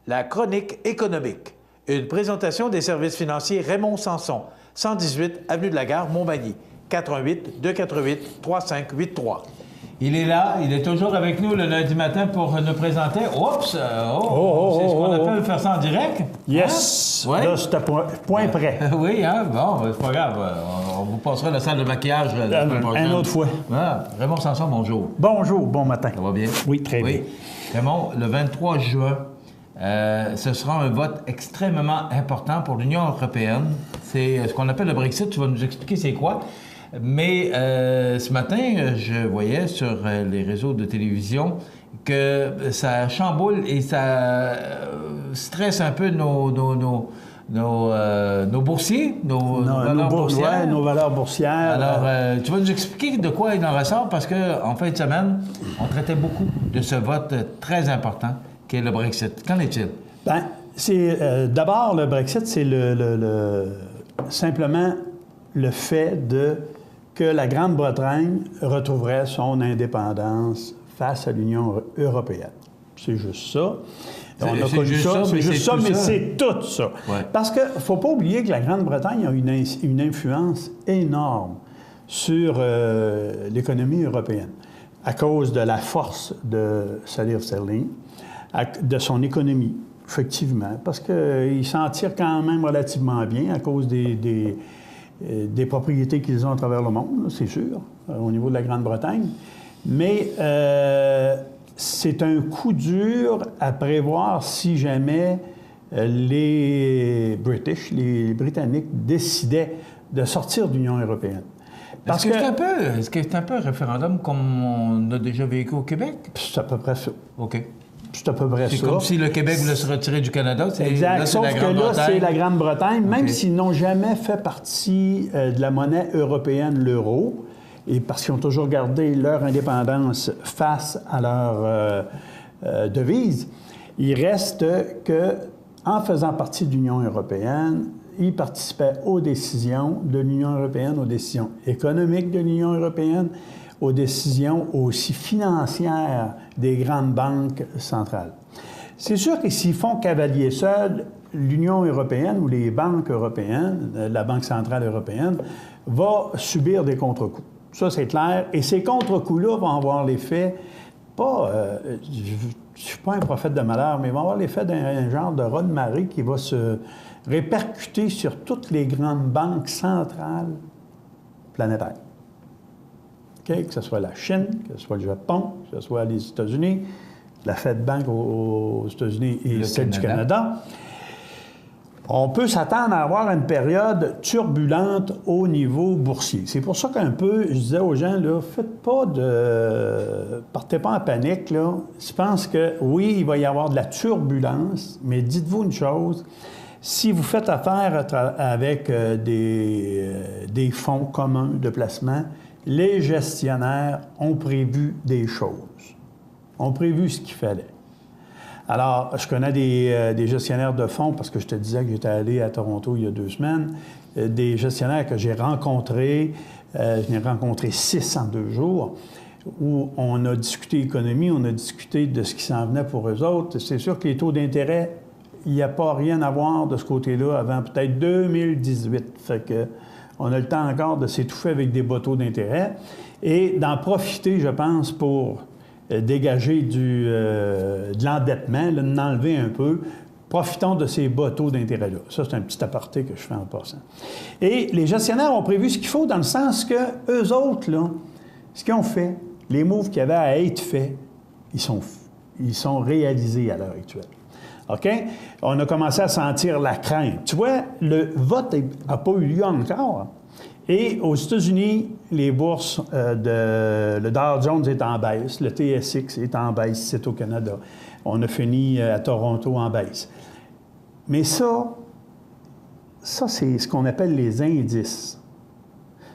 La chronique économique. Une présentation des services financiers Raymond Sanson, 118 Avenue de la Gare, Montmagny, 418-288-3583. Il est là, il est toujours avec nous le lundi matin pour nous présenter. Oups! C'est ce qu'on appelle faire ça en direct? Yes! Hein? Ouais. Là, c'est à point prêt. Oui, hein? Bon, c'est pas grave. On vous passera la salle de maquillage la semaine prochaine. Une autre fois. Ah, Raymond Sanson, bonjour. Bonjour, bon matin. Ça va bien? Oui, très bien. Raymond, le 23 juin, ce sera un vote extrêmement important pour l'Union européenne. C'est ce qu'on appelle le Brexit. Tu vas nous expliquer c'est quoi. Mais ce matin, je voyais sur les réseaux de télévision que ça chamboule et ça stresse un peu nos boursiers, nos valeurs boursières. Ouais, nos valeurs boursières. Alors, tu vas nous expliquer de quoi il en ressort parce qu'en fin de semaine, on traitait beaucoup de ce vote très important qui est le Brexit. Qu'en est-il? Bien, c'est d'abord, le Brexit, c'est simplement le fait que la Grande-Bretagne retrouverait son indépendance face à l'Union européenne. C'est juste ça. On a connu ça, c'est juste ça, mais c'est tout ça. Ouais. Parce qu'il ne faut pas oublier que la Grande-Bretagne a une influence énorme sur l'économie européenne à cause de la force de sa livre sterling, de son économie, effectivement, parce qu'ils s'en tirent quand même relativement bien à cause des propriétés qu'ils ont à travers le monde, c'est sûr, au niveau de la Grande-Bretagne. Mais c'est un coup dur à prévoir si jamais les Britanniques décidaient de sortir de l'Union européenne. Est-ce que c'est un peu un référendum comme on a déjà vécu au Québec? C'est à peu près ça. OK. C'est à peu près ça. C'est comme si le Québec voulait se retirer du Canada. Exact. Là, sauf que là, c'est la Grande-Bretagne, même Okay. s'ils n'ont jamais fait partie de la monnaie européenne, l'euro, et parce qu'ils ont toujours gardé leur indépendance face à leur devise, il reste que, en faisant partie de l'Union européenne, ils participaient aux décisions de l'Union européenne, aux décisions économiques de l'Union européenne, aux décisions aussi financières des grandes banques centrales. C'est sûr que s'ils font cavalier seul, l'Union européenne ou les banques européennes, la Banque centrale européenne, va subir des contre-coups. Ça, c'est clair. Et ces contre-coups-là vont avoir l'effet, je ne suis pas un prophète de malheur, mais vont avoir l'effet d'un genre de raz-de-marée qui va se répercuter sur toutes les grandes banques centrales planétaires. Okay? Que ce soit la Chine, que ce soit le Japon, que ce soit les États-Unis, la Fed Bank aux États-Unis et celle du Canada. On peut s'attendre à avoir une période turbulente au niveau boursier. C'est pour ça qu'un peu, je disais aux gens, là, partez pas en panique, là. Je pense que, oui, il va y avoir de la turbulence, mais dites-vous une chose, si vous faites affaire avec des fonds communs de placement, les gestionnaires ont prévu des choses, ont prévu ce qu'il fallait. Alors, je connais des gestionnaires de fonds, parce que je te disais que j'étais allé à Toronto il y a 2 semaines, des gestionnaires que j'ai rencontrés, je n'ai rencontré 6 en 2 jours, où on a discuté économie, on a discuté de ce qui s'en venait pour eux autres. C'est sûr que les taux d'intérêt, il n'y a pas rien à voir de ce côté-là avant peut-être 2018. Fait que on a le temps encore de s'étouffer avec des bas taux d'intérêt et d'en profiter, je pense, pour dégager de l'endettement, d'enlever un peu. Profitons de ces bas taux d'intérêt-là. Ça, c'est un petit aparté que je fais en passant. Et les gestionnaires ont prévu ce qu'il faut dans le sens que eux autres, là, ce qu'ils ont fait, les moves qui avaient à être faits, ils sont réalisés à l'heure actuelle. OK? On a commencé à sentir la crainte. Tu vois, le vote n'a pas eu lieu encore. Et aux États-Unis, les bourses, le Dow Jones est en baisse, le TSX est en baisse, c'est au Canada. On a fini à Toronto en baisse. Mais ça c'est ce qu'on appelle les indices.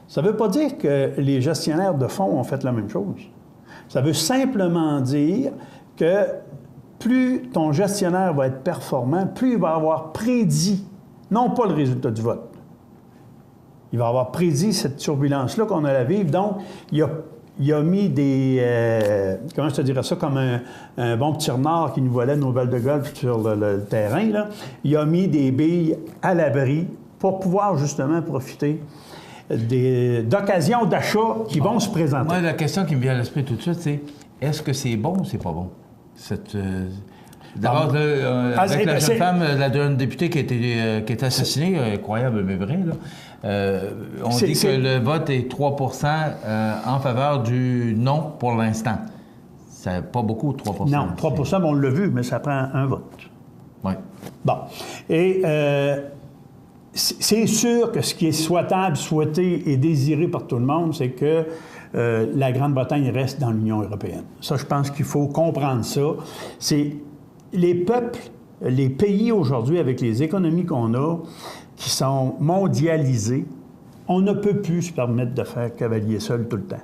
Ça ne veut pas dire que les gestionnaires de fonds ont fait la même chose. Ça veut simplement dire que plus ton gestionnaire va être performant, plus il va avoir prédit, non pas le résultat du vote, il va avoir prédit cette turbulence-là qu'on a à vivre. Donc, il il a mis des... comment je te dirais ça? Comme un bon petit renard qui nous volait nos balles de golf sur le terrain, là. Il a mis des billes à l'abri pour pouvoir justement profiter d'occasions d'achat qui vont se présenter. Moi, la question qui me vient à l'esprit tout de suite, c'est est-ce que c'est bon ou c'est pas bon? D'abord, avec la jeune femme, la jeune députée qui a été assassinée, incroyable mais vrai, là, on dit que le vote est 3 en faveur du non pour l'instant. C'est pas beaucoup, 3 Non, 3 mais on l'a vu, mais ça prend un vote. Oui. Bon. Et c'est sûr que ce qui est souhaitable, souhaité et désiré par tout le monde, c'est que la Grande-Bretagne reste dans l'Union européenne. Ça, je pense qu'il faut comprendre ça. C'est les peuples, les pays aujourd'hui, avec les économies qu'on a, qui sont mondialisées, on ne peut plus se permettre de faire cavalier seul tout le temps.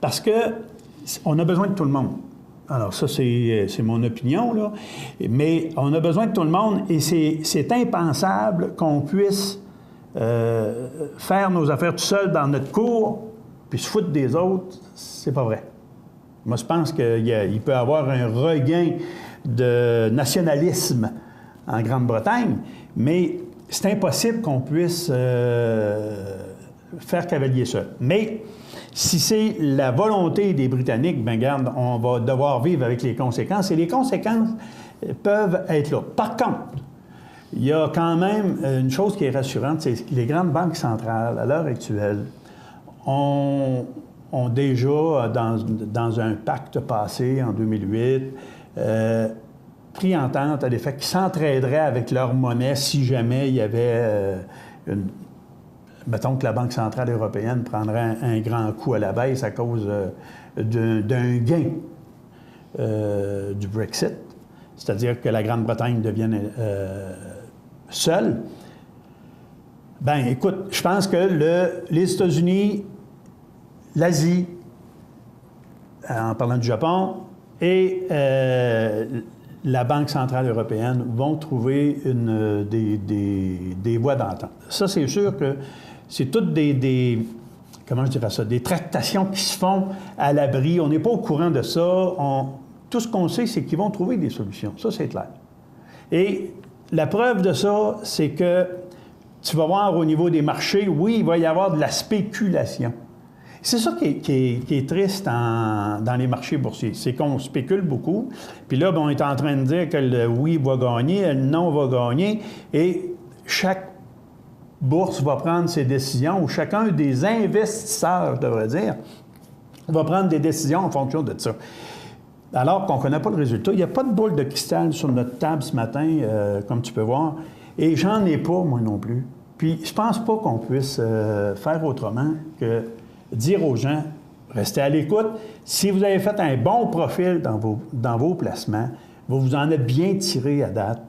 Parce qu'on a besoin de tout le monde. Alors ça, c'est mon opinion, là. Mais on a besoin de tout le monde et c'est impensable qu'on puisse faire nos affaires tout seul dans notre cour puis se foutre des autres. C'est pas vrai. Moi, je pense qu'il peut y avoir un regain de nationalisme en Grande-Bretagne, mais c'est impossible qu'on puisse faire cavalier seul. Mais si c'est la volonté des Britanniques, bien, regarde, on va devoir vivre avec les conséquences, et les conséquences peuvent être là. Par contre, il y a quand même une chose qui est rassurante, c'est que les grandes banques centrales, à l'heure actuelle, ont déjà, dans un pacte passé en 2008, pris entente à l'effet qu'ils s'entraideraient avec leur monnaie si jamais il y avait mettons que la Banque centrale européenne prendrait un grand coup à la baisse à cause d'un gain du Brexit, c'est-à-dire que la Grande-Bretagne devienne seule. Bien, écoute, je pense que les États-Unis, l'Asie, en parlant du Japon, et la Banque centrale européenne vont trouver des voies d'entente. Ça, c'est sûr que c'est toutes comment je dirais ça, des tractations qui se font à l'abri. On n'est pas au courant de ça. Tout ce qu'on sait, c'est qu'ils vont trouver des solutions. Ça, c'est clair. Et la preuve de ça, c'est que tu vas voir au niveau des marchés, oui, il va y avoir de la spéculation. C'est ça qui est triste dans les marchés boursiers. C'est qu'on spécule beaucoup. Puis là, on est en train de dire que le oui va gagner, le non va gagner. Et chaque bourse va prendre ses décisions, ou chacun des investisseurs, je devrais dire, va prendre des décisions en fonction de ça. Alors qu'on ne connaît pas le résultat. Il n'y a pas de boule de cristal sur notre table ce matin, comme tu peux voir. Et j'en ai pas, moi non plus. Puis je pense pas qu'on puisse faire autrement que dire aux gens, restez à l'écoute. Si vous avez fait un bon profil dans vos placements, vous vous en êtes bien tiré à date.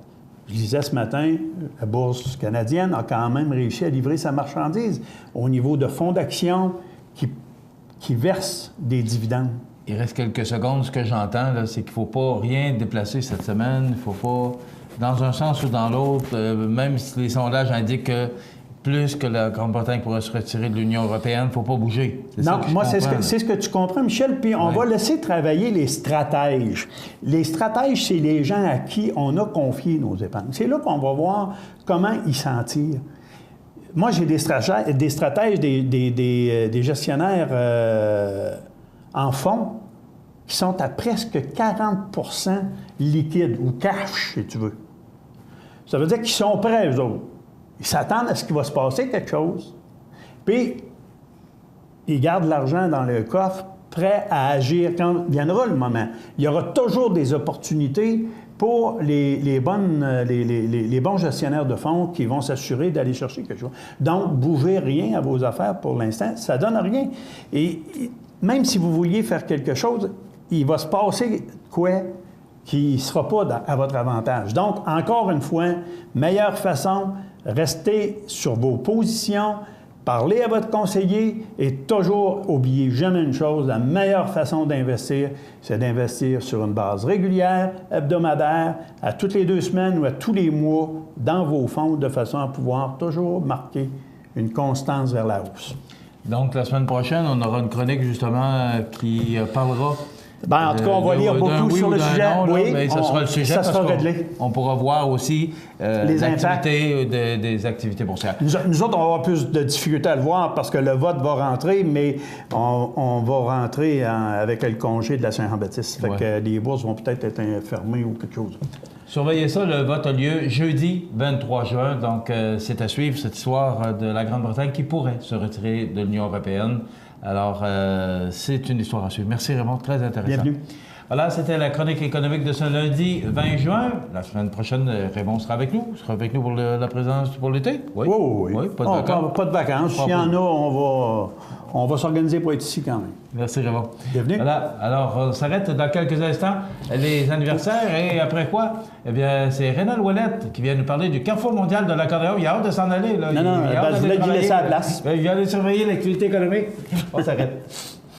Je disais ce matin, la Bourse canadienne a quand même réussi à livrer sa marchandise au niveau de fonds d'action qui versent des dividendes. Il reste quelques secondes. Ce que j'entends, là, c'est qu'il ne faut pas rien déplacer cette semaine. Il ne faut pas, dans un sens ou dans l'autre, même si les sondages indiquent que plus que la Grande-Bretagne pourrait se retirer de l'Union européenne, il ne faut pas bouger. Non, moi, c'est ce que tu comprends, Michel. Puis on va laisser travailler les stratèges. Les stratèges, c'est les gens à qui on a confié nos épargnes. C'est là qu'on va voir comment ils s'en tirent. Moi, j'ai des stratèges, des gestionnaires en fonds qui sont à presque 40 liquides ou cash, si tu veux. Ça veut dire qu'ils sont prêts, eux autres. Ils s'attendent à ce qu'il va se passer quelque chose. Puis, ils gardent l'argent dans le coffre, prêts à agir quand viendra le moment. Il y aura toujours des opportunités pour les bons gestionnaires de fonds qui vont s'assurer d'aller chercher quelque chose. Donc, bougez rien à vos affaires pour l'instant, ça ne donne rien. Et même si vous vouliez faire quelque chose, il va se passer quoi qui ne sera pas à votre avantage. Donc, encore une fois, meilleure façon, restez sur vos positions, parlez à votre conseiller et toujours oubliez jamais une chose, la meilleure façon d'investir, c'est d'investir sur une base régulière, hebdomadaire, à toutes les 2 semaines ou à tous les mois dans vos fonds de façon à pouvoir toujours marquer une constance vers la hausse. Donc, la semaine prochaine, on aura une chronique, justement, qui parlera... Ben, en tout cas, on va lire beaucoup sur le sujet. Oui, mais ça sera le sujet. Ça sera réglé. On pourra voir aussi l'activité des activités boursières. Nous autres, on va avoir plus de difficultés à le voir parce que le vote va rentrer, mais on va rentrer avec le congé de la Saint-Jean-Baptiste. Fait que les bourses vont peut-être être fermées ou quelque chose. Surveillez ça, le vote a lieu jeudi 23 juin. Donc, c'est à suivre cette histoire de la Grande-Bretagne qui pourrait se retirer de l'Union européenne. Alors, c'est une histoire à suivre. Merci Raymond, très intéressant. Bienvenue. Voilà, c'était la chronique économique de ce lundi 20 juin. La semaine prochaine, Raymond sera avec nous. Il sera avec nous pour la présence pour l'été? Oui. Oui, pas de vacances. Pas de vacances. S'il y en a, on va s'organiser pour être ici quand même. Merci Raymond. Bienvenue. Voilà, alors on s'arrête dans quelques instants. Les anniversaires et après quoi? Eh bien, c'est Rénal Ouellette qui vient nous parler du Carrefour mondial de l'accordéon. Il a hâte de s'en aller. Là. Non, je voulais lui laisser la place. Il vient de surveiller l'activité économique. On s'arrête.